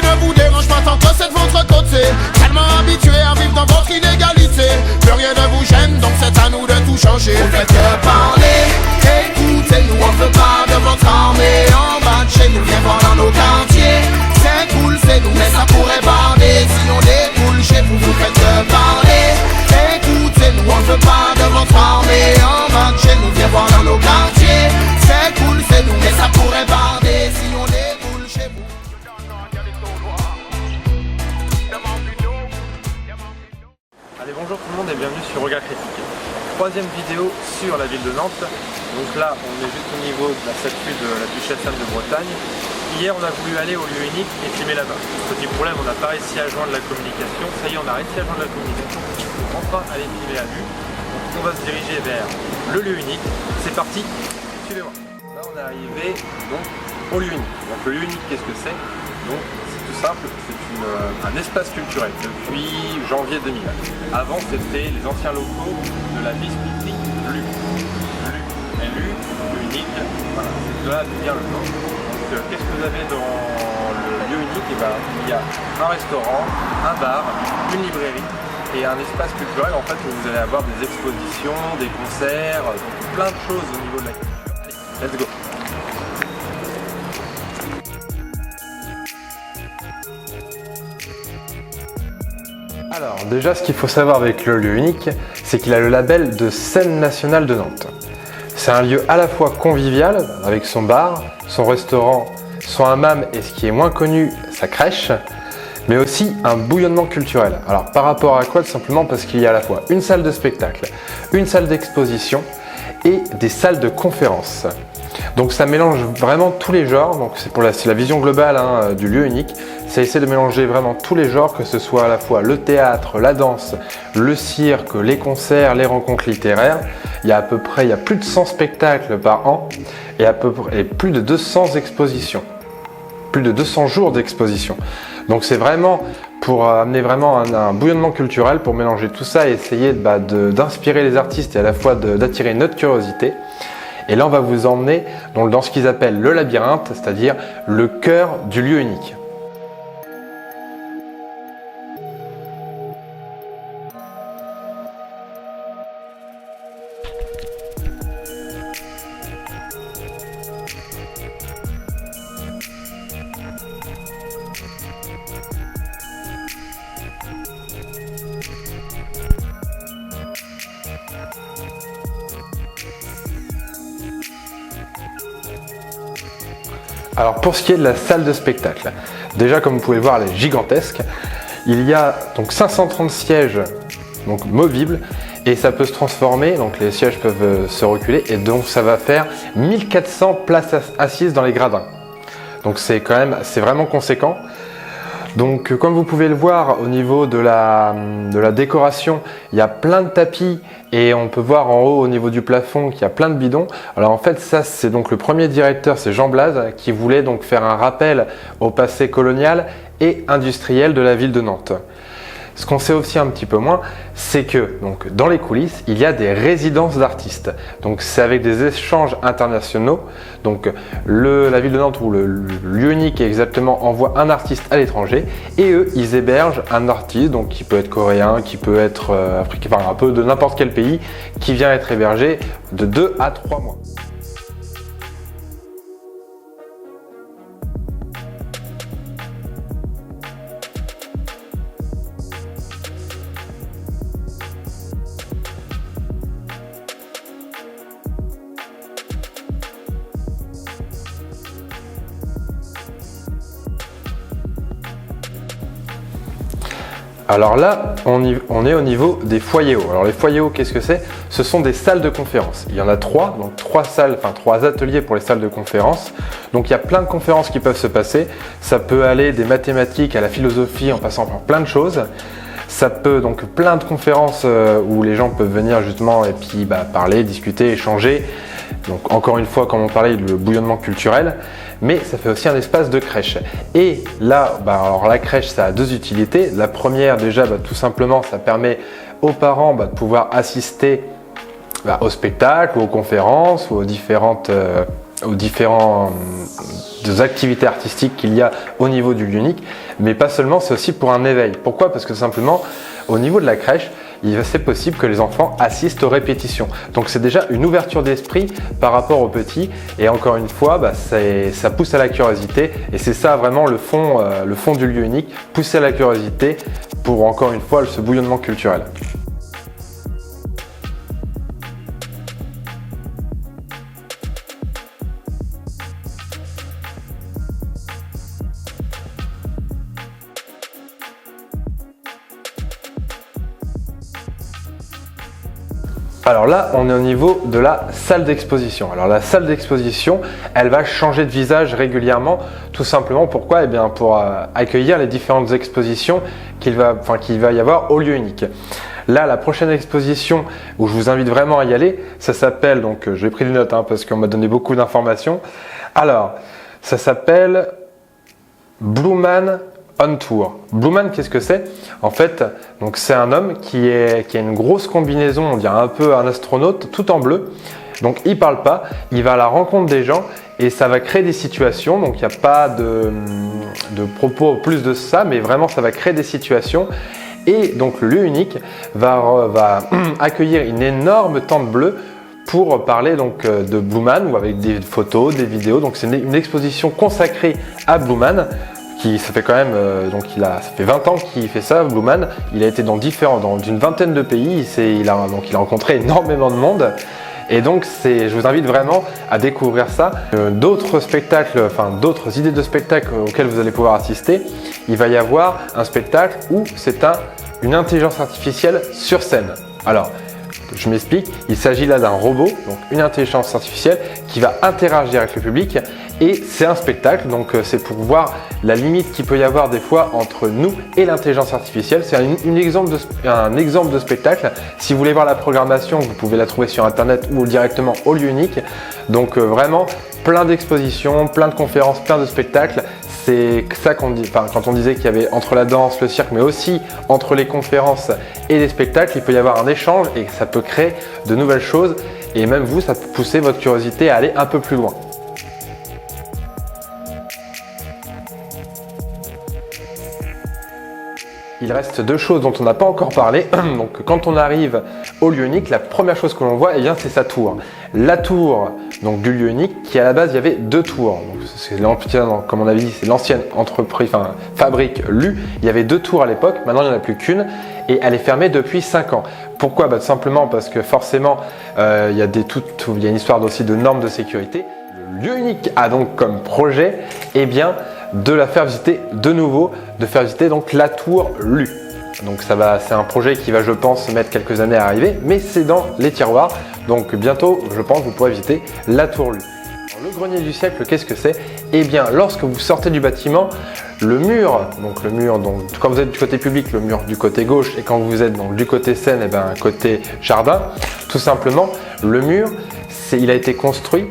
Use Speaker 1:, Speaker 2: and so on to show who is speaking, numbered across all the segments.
Speaker 1: ne vous dérange pas tant que c'est de votre côté. Tellement habitué à vivre dans votre inégalité, plus rien ne vous gêne, donc c'est à nous de tout changer. Vous faites que parler, écoutez-nous, on veut pas de votre armée en bas de chez nous, viens voir dans nos quartiers. C'est cool, c'est nous, mais ça pourrait barder si on découle chez vous. Vous faites que parler, écoutez-nous, on veut pas de votre armée en bas de chez nous, viens voir dans nos quartiers. C'est cool, c'est nous, mais ça pourrait barder si on découle chez vous.
Speaker 2: Allez, bonjour tout le monde et bienvenue sur Regard Critique. Troisième vidéo sur la ville de Nantes. Donc là, on est juste au niveau de la statue de la duchesse Anne de Bretagne. Hier, on a voulu aller au lieu unique et filmer là-bas. Petit problème, on n'a pas réussi à joindre la communication. Ça y est, on a réussi à joindre la communication. On peut enfin aller filmer à vue. Donc on va se diriger vers le lieu unique. C'est parti, suivez-moi. Là, on est arrivé donc au lieu unique. Donc le lieu unique, qu'est-ce que c'est? Donc c'est tout simple, c'est un espace culturel depuis janvier 2000. Avant, c'était les anciens locaux de la biscuiterie LU. LU, unique, voilà, c'est de là d'où vient le nom. Donc qu'est-ce que vous avez dans le lieu unique? Et ben, il y a un restaurant, un bar, une librairie et un espace culturel en fait où vous allez avoir des expositions, des concerts, donc plein de choses au niveau de la culture. Allez, let's go! Alors déjà, ce qu'il faut savoir avec le lieu unique, c'est qu'il a le label de scène nationale de Nantes. C'est un lieu à la fois convivial, avec son bar, son restaurant, son hammam et ce qui est moins connu, sa crèche, mais aussi un bouillonnement culturel. Alors par rapport à quoi? Tout simplement parce qu'il y a à la fois une salle de spectacle, une salle d'exposition et des salles de conférence. Donc ça mélange vraiment tous les genres, donc c'est la vision globale du lieu unique. Ça essaie de mélanger vraiment tous les genres, que ce soit à la fois le théâtre, la danse, le cirque, les concerts, les rencontres littéraires. Il y a plus de 100 spectacles par an et plus de 200 expositions. Plus de 200 jours d'exposition. Donc c'est vraiment pour amener vraiment un bouillonnement culturel, pour mélanger tout ça et essayer d'inspirer les artistes et à la fois d'attirer notre curiosité. Et là on va vous emmener dans ce qu'ils appellent le labyrinthe, c'est-à-dire le cœur du lieu unique. Alors pour ce qui est de la salle de spectacle, déjà comme vous pouvez le voir, elle est gigantesque. Il y a donc 530 sièges donc movibles et ça peut se transformer, donc les sièges peuvent se reculer et donc ça va faire 1400 places assises dans les gradins. Donc c'est vraiment conséquent. Donc comme vous pouvez le voir au niveau de la décoration, il y a plein de tapis et on peut voir en haut au niveau du plafond qu'il y a plein de bidons. Alors en fait ça c'est donc le premier directeur, c'est Jean Blaze, qui voulait donc faire un rappel au passé colonial et industriel de la ville de Nantes. Ce qu'on sait aussi un petit peu moins, c'est que donc, dans les coulisses, il y a des résidences d'artistes. Donc c'est avec des échanges internationaux. Donc la ville de Nantes ou le lieu unique exactement envoie un artiste à l'étranger et eux, ils hébergent un artiste, donc qui peut être coréen, qui peut être africain, enfin un peu de n'importe quel pays, qui vient être hébergé de 2 à 3 mois. Alors là, on est au niveau des foyers hauts. Alors les foyers hauts, qu'est-ce que c'est? Ce sont des salles de conférence. Il y en a 3, donc 3 ateliers pour les salles de conférence. Donc il y a plein de conférences qui peuvent se passer. Ça peut aller des mathématiques à la philosophie en passant par plein de choses. Ça peut donc plein de conférences où les gens peuvent venir justement et puis parler, discuter, échanger. Donc encore une fois, comme on parlait, le bouillonnement culturel, mais ça fait aussi un espace de crèche. Et là, alors la crèche, ça a 2 utilités. La première, déjà, tout simplement, ça permet aux parents de pouvoir assister au spectacle, ou aux conférences, ou aux différentes aux différentes activités artistiques qu'il y a au niveau du lieu unique, mais pas seulement, c'est aussi pour un éveil. Pourquoi? Parce que simplement, au niveau de la crèche, c'est possible que les enfants assistent aux répétitions. Donc c'est déjà une ouverture d'esprit par rapport aux petits, et encore une fois, ça pousse à la curiosité, et c'est ça vraiment le fond du lieu unique, pousser à la curiosité pour encore une fois ce bouillonnement culturel. Alors là, on est au niveau de la salle d'exposition. Alors la salle d'exposition, elle va changer de visage régulièrement, tout simplement pourquoi? Eh bien pour accueillir les différentes expositions qu'il va y avoir au lieu unique. Là, la prochaine exposition où je vous invite vraiment à y aller, ça s'appelle, donc j'ai pris des notes parce qu'on m'a donné beaucoup d'informations. Alors, ça s'appelle Blue Man on Tour. Blue Man, qu'est-ce que c'est? En fait, donc c'est un homme qui a une grosse combinaison, on dirait un peu un astronaute, tout en bleu. Donc il parle pas, il va à la rencontre des gens et ça va créer des situations. Donc il n'y a pas de propos plus de ça, mais vraiment ça va créer des situations. Et donc le lieu unique va accueillir une énorme tente bleue pour parler donc de Blue Man, ou avec des photos, des vidéos. Donc c'est une exposition consacrée à Blue Man. Ça fait quand même, ça fait 20 ans qu'il fait ça, Blue Man. Il a été dans une vingtaine de pays, il a rencontré énormément de monde. Et donc je vous invite vraiment à découvrir ça. D'autres spectacles, d'autres idées de spectacles auxquels vous allez pouvoir assister. Il va y avoir un spectacle où c'est une intelligence artificielle sur scène. Alors, je m'explique, il s'agit là d'un robot, donc une intelligence artificielle qui va interagir avec le public, et c'est un spectacle, donc c'est pour voir la limite qu'il peut y avoir des fois entre nous et l'intelligence artificielle. C'est un exemple de spectacle. Si vous voulez voir la programmation, vous pouvez la trouver sur internet ou directement au lieu unique. Donc vraiment plein d'expositions, plein de conférences, plein de spectacles. C'est ça qu'on dit, quand on disait qu'il y avait entre la danse, le cirque, mais aussi entre les conférences et les spectacles, il peut y avoir un échange et ça peut créer de nouvelles choses, et même vous, ça peut pousser votre curiosité à aller un peu plus loin. Il reste deux choses dont on n'a pas encore parlé. Donc quand on arrive au lieu unique, la première chose que l'on voit, c'est sa tour. La tour donc, du lieu unique, qui à la base il y avait deux tours. Comme on avait dit, c'est l'ancienne fabrique Lu. Il y avait deux tours à l'époque, maintenant il n'y en a plus qu'une, et elle est fermée depuis 5 ans. Pourquoi? Simplement parce que forcément il y a une histoire aussi de normes de sécurité. Le lieu unique a donc comme projet de la faire visiter de nouveau, de faire visiter donc la tour Lu. Donc c'est un projet qui va, je pense, mettre quelques années à arriver, mais c'est dans les tiroirs. Donc bientôt, je pense, vous pourrez visiter la tour Lu. Alors, le grenier du siècle, qu'est-ce que c'est? Lorsque vous sortez du bâtiment, le mur, quand vous êtes du côté public, le mur du côté gauche, et quand vous êtes du côté scène, côté jardin, tout simplement, le mur, il a été construit.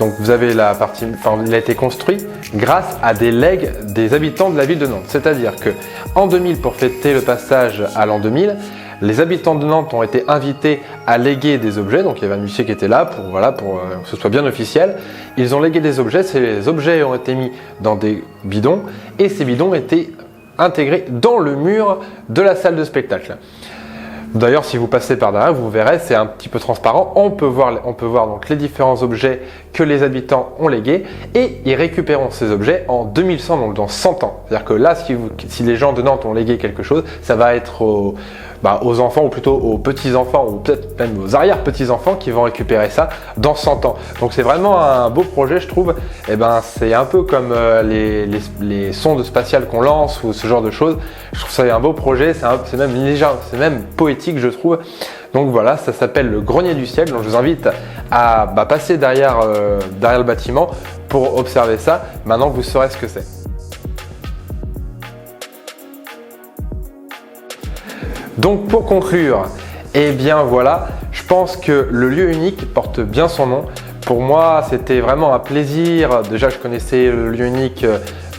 Speaker 2: Donc vous avez il a été construit grâce à des legs des habitants de la ville de Nantes. C'est-à-dire que en 2000, pour fêter le passage à l'an 2000, les habitants de Nantes ont été invités à léguer des objets. Donc il y avait un huissier qui était là pour que ce soit bien officiel. Ils ont légué des objets. Ces objets ont été mis dans des bidons, et ces bidons étaient intégrés dans le mur de la salle de spectacle. D'ailleurs, si vous passez par derrière, vous verrez, c'est un petit peu transparent. On peut voir donc les différents objets que les habitants ont légués, et ils récupéreront ces objets en 2100, donc dans 100 ans. C'est-à-dire que là, si les gens de Nantes ont légué quelque chose, ça va être aux enfants, ou plutôt aux petits-enfants, ou peut-être même aux arrière-petits-enfants qui vont récupérer ça dans 100 ans. Donc c'est vraiment un beau projet, je trouve. C'est un peu comme les sondes spatiales qu'on lance, ou ce genre de choses. Je trouve ça un beau projet, c'est même poétique, je trouve. Donc voilà, ça s'appelle le grenier du siècle. Donc je vous invite à passer derrière le bâtiment pour observer ça. Maintenant, vous saurez ce que c'est. Donc pour conclure, voilà, je pense que le lieu unique porte bien son nom. Pour moi, c'était vraiment un plaisir. Déjà, je connaissais le lieu unique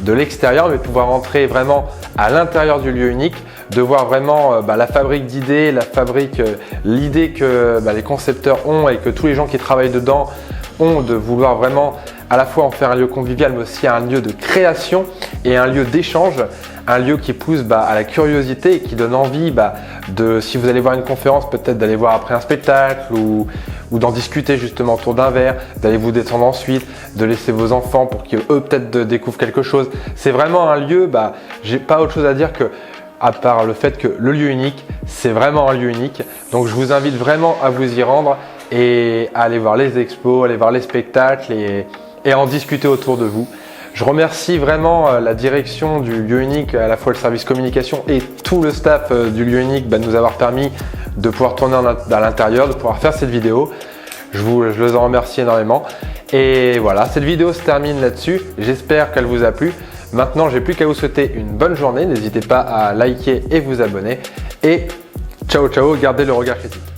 Speaker 2: de l'extérieur, mais pouvoir entrer vraiment à l'intérieur du lieu unique, de voir vraiment la fabrique d'idées, l'idée que les concepteurs ont, et que tous les gens qui travaillent dedans ont de vouloir vraiment à la fois en faire un lieu convivial mais aussi un lieu de création et un lieu d'échange, un lieu qui pousse à la curiosité et qui donne envie si vous allez voir une conférence, peut-être d'aller voir après un spectacle ou d'en discuter justement autour d'un verre, d'aller vous détendre ensuite, de laisser vos enfants pour qu'eux peut-être découvrent quelque chose. C'est vraiment un lieu, j'ai pas autre chose à dire que à part le fait que le lieu unique, c'est vraiment un lieu unique. Donc je vous invite vraiment à vous y rendre et à aller voir les expos, aller voir les spectacles et à en discuter autour de vous. Je remercie vraiment la direction du lieu unique, à la fois le service communication et tout le staff du lieu unique de nous avoir permis de pouvoir tourner à l'intérieur, de pouvoir faire cette vidéo. Je les en remercie énormément. Et voilà, cette vidéo se termine là-dessus. J'espère qu'elle vous a plu. Maintenant, j'ai plus qu'à vous souhaiter une bonne journée. N'hésitez pas à liker et vous abonner. Et ciao ciao, gardez le regard critique.